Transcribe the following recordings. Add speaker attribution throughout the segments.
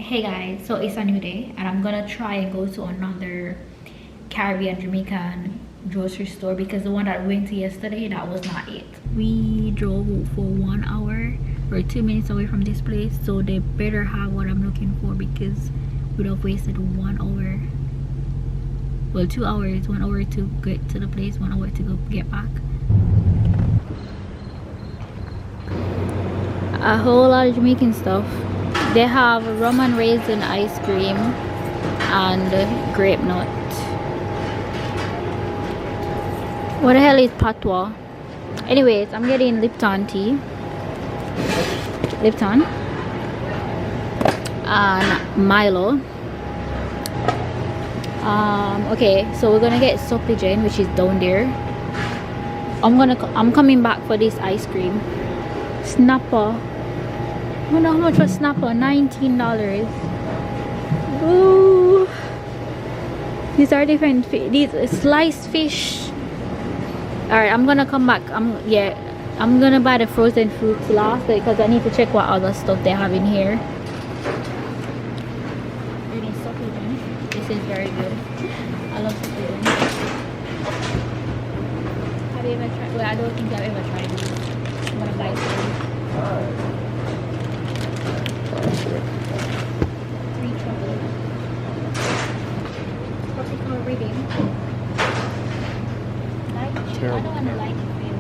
Speaker 1: Hey guys, so it's a new day and I'm gonna try and go to another Caribbean Jamaican grocery store because the one that we went to yesterday, that was not it. We drove for 1 hour or 2 minutes away from this place, so they better have what I'm looking for because we'd have wasted 1 hour, well 2 hours, 1 hour to get to the place, 1 hour to go get back. A whole lot of Jamaican stuff. They have rum and raisin ice cream and grape nut. What the hell is patois? Anyways, I'm getting Lipton tea. Lipton. And Milo. Okay, so we're gonna get Soppigen, which is down there. I'm coming back for this ice cream. Snapper. I don't know how much was Snapper. $19. Ooh. These are different. These sliced fish. Alright, I'm gonna come back. I'm gonna buy the frozen fruits last because I need to check what other stuff they have in here. This is very good. I love Soppigen. Have you ever tried? Well, I don't think I've ever tried this. I'm gonna buy some. 3 chocolate. Tropical reading. Light. I don't want to light it for you.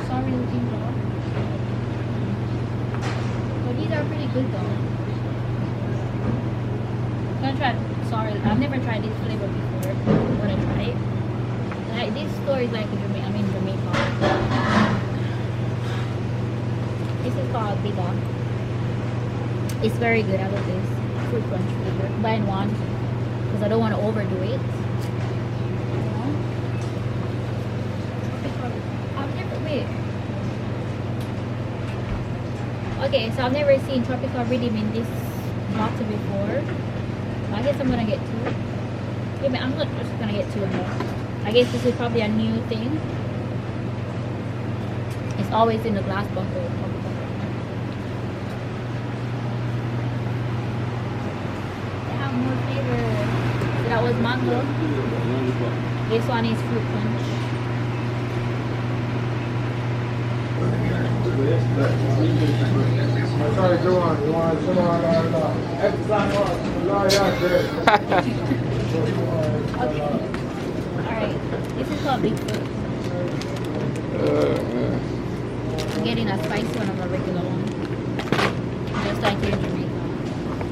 Speaker 1: Sorry, looking for. But these are pretty good though. I'm gonna try. Sorry, I've never tried this flavor before. I'm gonna try it. Like this store is like Jamaican. I'm in Jamaica. This is called Bigger. It's very good. I love this fruit punch flavor. Buying one because I don't want to overdo it. Okay, so I've never seen tropical rhythm in this bottle before. I guess I'm gonna get 2. Yeah, I'm not just gonna get 2 of them. I guess this is probably a new thing. It's always in the glass bottle. More flavor. So that was mango. This one is fruit punch. Alright. This is called Bigfoot. I'm getting a spicy one of a regular one. Just like here in Jamaica.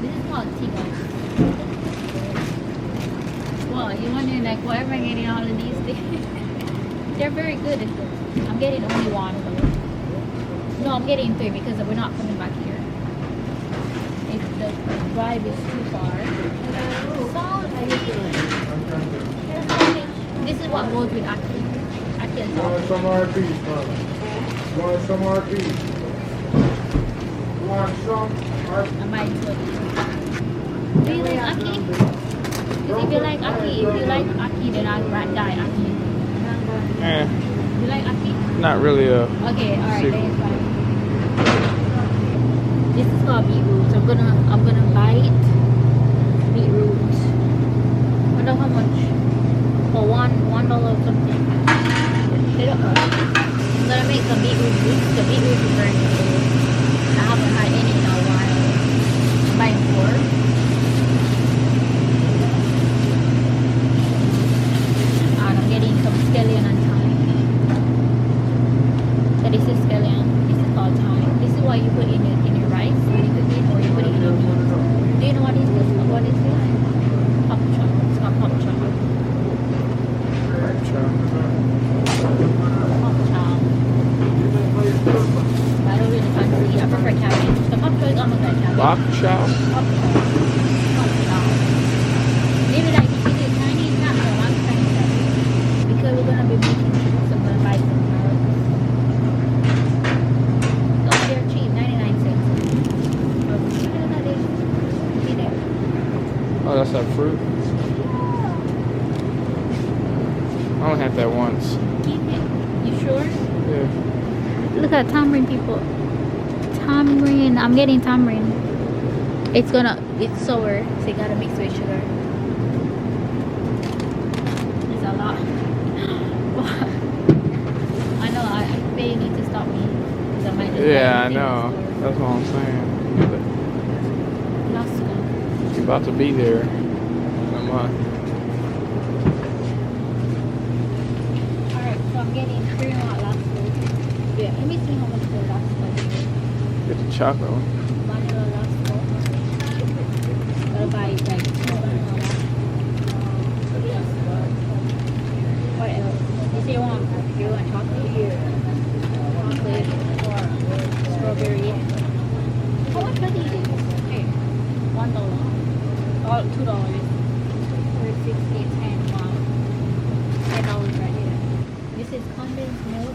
Speaker 1: This is called 𝐤𝐨𝐫𝐞. Well, you're wondering like why am I getting all of these things? They're very good. I'm getting only 1 though. No, I'm getting 3 because we're not coming back here. If the drive is too far. Salt. This is what goes with Aki. Aki and salt.
Speaker 2: Want some RP, man? Want some RP? Want some RP?
Speaker 1: I might do it. Do you like Aki? Because if you like Aki, then I'll die Aki. You like Aki?
Speaker 3: Not really a.
Speaker 1: Okay, alright, then it's fine. This is called beetroot. So I'm gonna buy it. Beetroot. I wonder how much. For $1 or something. They don't know. I'm gonna make some beetroot juice. The beetroot is very good. I haven't had any in a while. I'm buying 4. Some scallion and thyme. So this is scallion. This is called thyme. This is what you put in your rice when you cook it, or you put it in a meat. Do you know what is this? What is this? Pop chop. It's called pop chop. Pop chop. I don't really fancy it. I prefer cabbage. The pop chop is almost like cabbage.
Speaker 3: Pop chop.
Speaker 1: Pop chop. Pop chop. Maybe like you see the Chinese not the one Chinese cabbage. Because we're gonna be making cheese, so I'm gonna buy some carrots. Oh, they're cheap, 99 cents. See there?
Speaker 3: Oh, that's that fruit. I only had that once.
Speaker 1: Keep it. You sure?
Speaker 3: Yeah.
Speaker 1: Look at tamarind, people. Tamarind. I'm getting tamarind. It's sour, so you gotta mix with sugar. It's a lot. I know, I bet you need to stop me. 'Cause I might just
Speaker 3: Yeah, I
Speaker 1: buy
Speaker 3: know.
Speaker 1: anything in the store.
Speaker 3: That's what I'm saying.
Speaker 1: Last one.
Speaker 3: You're about to be there in a month.
Speaker 1: Alright, so I'm getting 3 more last one. Yeah, let me see how much the last one is.
Speaker 3: Get the chocolate one.
Speaker 1: Vanilla last one. Gotta buy like 2 vanilla. What else? You say you want chocolate? Chocolate or strawberry? How much are these? Hey, $1. Oh, $2. 360 and $10 right here. This is condensed milk.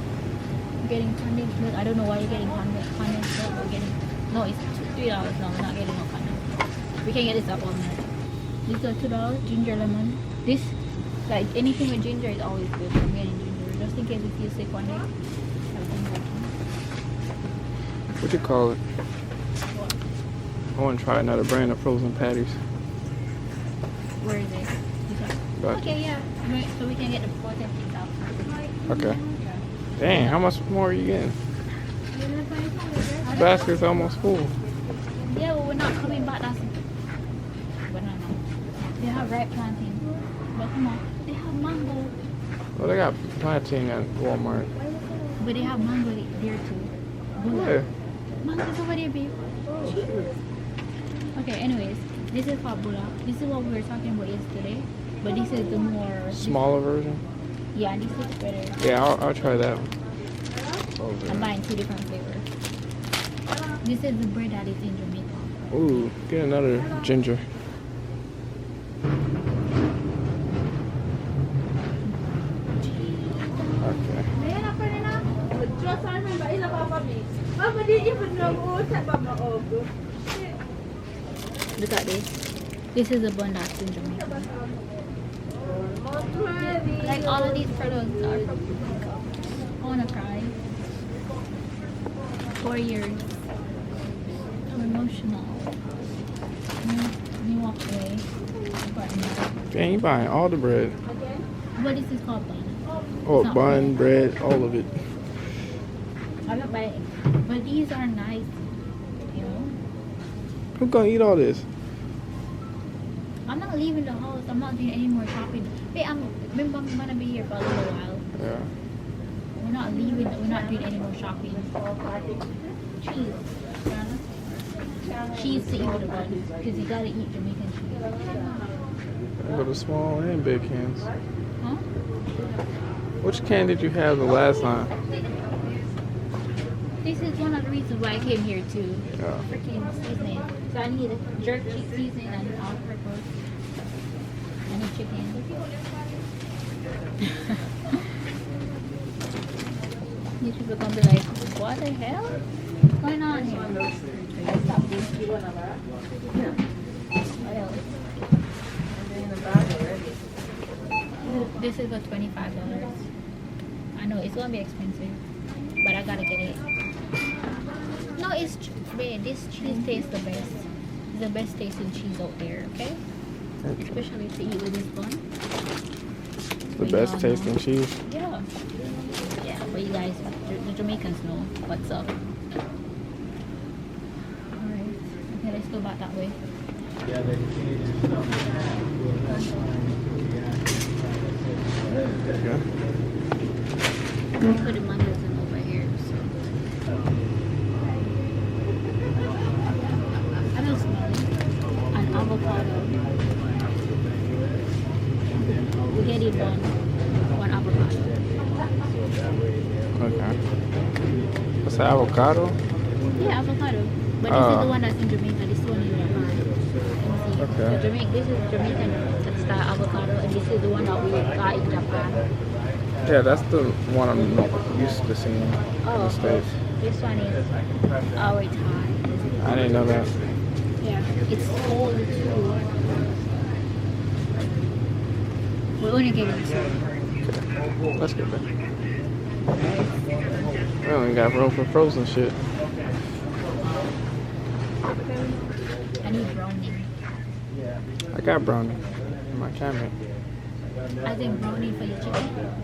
Speaker 1: You're getting condensed milk. I don't know why you're getting condensed milk. We're getting it's $3. No, we're not getting no condensed milk. We can get this at Walmart. These are $2. Ginger lemon. This, like anything with ginger is always good. So I'm getting ginger just in case we feel sick one day. Have ginger.
Speaker 3: What you call it?
Speaker 1: What?
Speaker 3: I want to try another brand of frozen patties.
Speaker 1: Where is it?
Speaker 3: Gotcha.
Speaker 1: Okay, yeah. So we can get the frozen pizza.
Speaker 3: Okay. Dang, how much more are you getting? The basket's almost full.
Speaker 1: Yeah, well, we're not coming back. That's banana. They have red plantain. But come on, they have mango.
Speaker 3: Well, they got plantain at Walmart.
Speaker 1: But they have mango there too.
Speaker 3: Yeah.
Speaker 1: Mango's over there, babe. Okay, anyways, this is called bula. This is what we were talking about yesterday. But this is the more
Speaker 3: Smaller version?
Speaker 1: Yeah, this is better.
Speaker 3: Yeah, I'll try that one.
Speaker 1: I'm buying 2 different flavors. This is the bread that is in Jamaica.
Speaker 3: Ooh, get another ginger. Okay.
Speaker 1: Look at this. This is the bun that's in Jamaica. Like all of these products are from Jamaica. I wanna cry. 4 years. I'm emotional. Let me walk away.
Speaker 3: Dang, you buying all the bread.
Speaker 1: What is this called, bun?
Speaker 3: Oh,
Speaker 1: It's not
Speaker 3: bun, bread, all of it.
Speaker 1: I'm not buying it. But these are nice, you know?
Speaker 3: Who's gonna eat all this?
Speaker 1: I'm not leaving the house. I'm not doing any more shopping. Hey, I'm gonna be here for a little while.
Speaker 3: Yeah.
Speaker 1: We're not leaving. We're not doing any more shopping. Cheese. Cheese to eat with a bun. Because you gotta eat Jamaican cheese.
Speaker 3: I go to small and big cans.
Speaker 1: Huh?
Speaker 3: Which can did you have the last time?
Speaker 1: This is one of the reasons why I came here too.
Speaker 3: Yeah.
Speaker 1: Freaking seasoning. So I need jerk cheese seasoning and all-purpose. I need chicken. These people gonna be like, what the hell? What's going on here? What else? This is for $25. I know it's gonna be expensive, but I gotta get it. No, it's babe, this cheese tastes the best. It's the best tasting cheese out there, okay? Especially to eat with this bun.
Speaker 3: The best tasting cheese.
Speaker 1: Yeah. Yeah, but you guys, the Jamaicans know what's up. Alright. Okay, let's go back that way.
Speaker 3: Yeah.
Speaker 1: Put the mangoes in over here, so. I don't smell it. An avocado. We get it one avocado.
Speaker 3: Okay. What's the avocado?
Speaker 1: Yeah, avocado. But this is the one that's in Jamaica. This one is Japan.
Speaker 3: Okay.
Speaker 1: So this is Jamaican style avocado, and this is the one that we got in Japan.
Speaker 3: Yeah, that's the one I'm used to seeing in the States.
Speaker 1: This one is our Thai.
Speaker 3: I didn't know that.
Speaker 1: Yeah, it's cold too. We're only getting two.
Speaker 3: Okay. Let's get that. We only got room for frozen shit.
Speaker 1: I I need brownie.
Speaker 3: I got brownie in my cabinet.
Speaker 1: I think brownie for your chicken.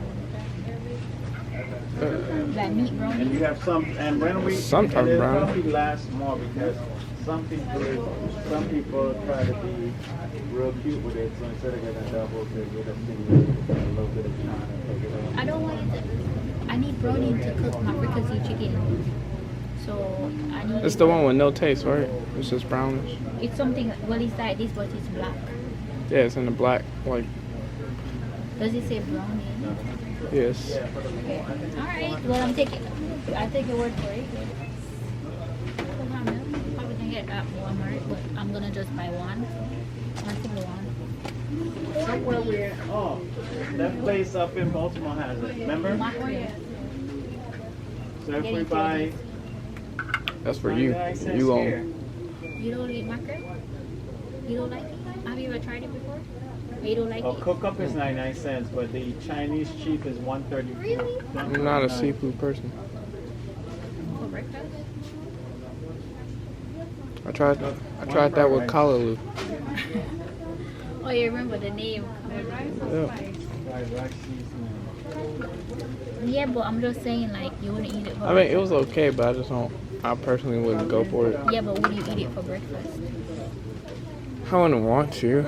Speaker 1: Like meat brownie.
Speaker 4: And you have some, and when we,
Speaker 3: Some type of
Speaker 4: it
Speaker 3: brownie.
Speaker 4: probably lasts more because some people try to be real cute with it, so instead of getting a double, they get a single, a little bit of China, take it out.
Speaker 1: I don't want it. I need brownie to cook my fricassee chicken. So I need.
Speaker 3: It's the one with no taste, right? It's just brownish.
Speaker 1: It's something. Well, it's like this, but it's black.
Speaker 3: Yeah, it's in the black, like,
Speaker 1: Does it say brownie?
Speaker 3: yes.
Speaker 1: Okay. All right. Well, I take your word for it. Probably can get at Walmart, but I'm gonna just buy one single one.
Speaker 4: Somewhere we're, oh, that place up in Baltimore has it, remember? So if we buy,
Speaker 3: That's for you.
Speaker 4: 99 cents
Speaker 3: You
Speaker 4: here.
Speaker 3: own.
Speaker 1: You don't eat mackerel? You don't like it? Have you ever tried it before? Or you don't like
Speaker 4: Oh,
Speaker 1: it?
Speaker 4: cook up is 99 cents, but the Chinese cheap is 134.
Speaker 1: Really?
Speaker 3: I'm not a seafood person.
Speaker 1: For breakfast?
Speaker 3: I tried that with callaloo.
Speaker 1: Oh, you remember the name?
Speaker 3: Yeah.
Speaker 1: Yeah, but I'm just saying, like, you wouldn't eat it for
Speaker 3: I mean, it was okay, but I just don't. I personally wouldn't go for it.
Speaker 1: Yeah, but would you eat it for breakfast?
Speaker 3: I wouldn't want to.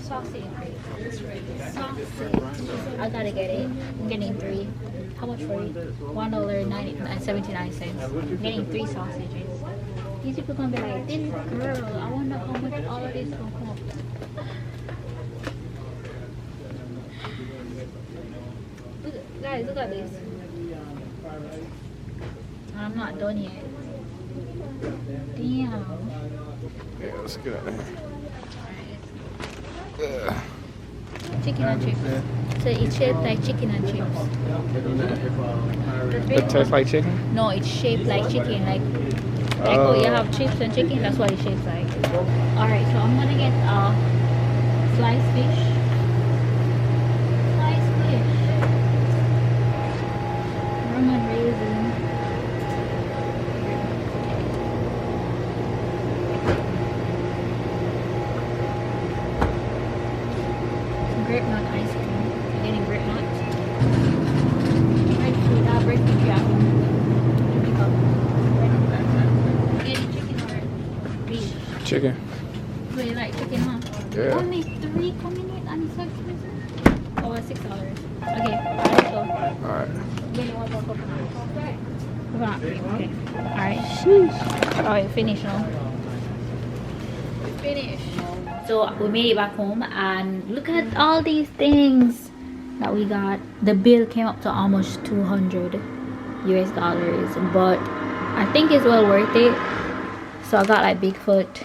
Speaker 1: Sausage. I gotta get it. I'm getting 3. How much for it? $1.79. I'm getting 3 sausages. These people gonna be like, this girl, I wonder how much all of this will cost. Guys, look at this. I'm not done yet. Damn.
Speaker 3: Yeah, let's get out of here.
Speaker 1: Chicken and chips. So it's shaped like chicken and chips.
Speaker 3: It tastes like chicken?
Speaker 1: No, it's shaped like chicken. Like oh, you have chips and chicken. That's what it shapes like. All right, so I'm gonna get sliced fish. Sliced fish. Rum and raisin. Grape nut ice cream. I'm getting grape nuts. Breadfruit. Breadfruit, yeah. Getting chicken or beef?
Speaker 3: Chicken.
Speaker 1: Do you like chicken, huh?
Speaker 3: Yeah.
Speaker 1: Only 3 coming in and it's so expensive. Oh, $6. Okay, alright, so
Speaker 3: Alright.
Speaker 1: getting one more coconut. Okay. Alright. Alright, finish now. Finish. So we made it back home and look at all these things that we got. The bill came up to almost $200 US, but I think it's well worth it. So I got like Bigfoot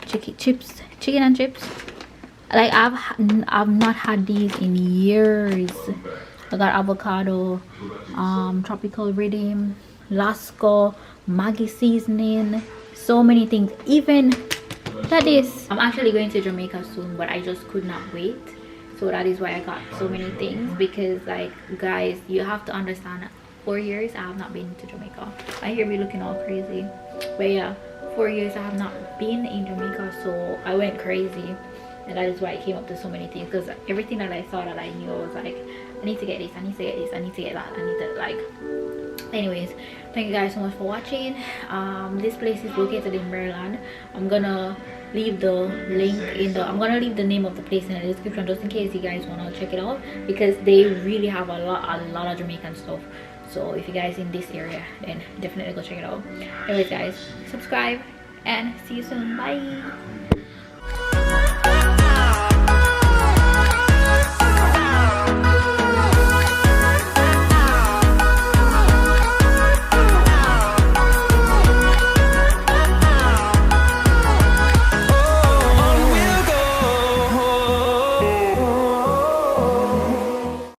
Speaker 1: chicken and chips. Like I've not had these in years. I got avocado, tropical rhythm, Lasco, Maggi seasoning, so many things. Even that is, I'm actually going to Jamaica soon, but I just could not wait. So that is why I got so many things, because like guys, you have to understand, 4 years I have not been to Jamaica. I hear me looking all crazy, but yeah, 4 years I have not been in Jamaica, so I went crazy. And that is why it came up to so many things, because everything that I saw that I knew, I was like, I need to get this, I need to get this, I need to get that, I need to like. Anyways, thank you guys so much for watching. This place is located in Maryland. I'm gonna leave the link in the, I'm gonna leave the name of the place in the description, just in case you guys want to check it out, because they really have a lot of Jamaican stuff. So if you guys in this area, then definitely go check it out. Anyways guys, subscribe and see you soon. Bye.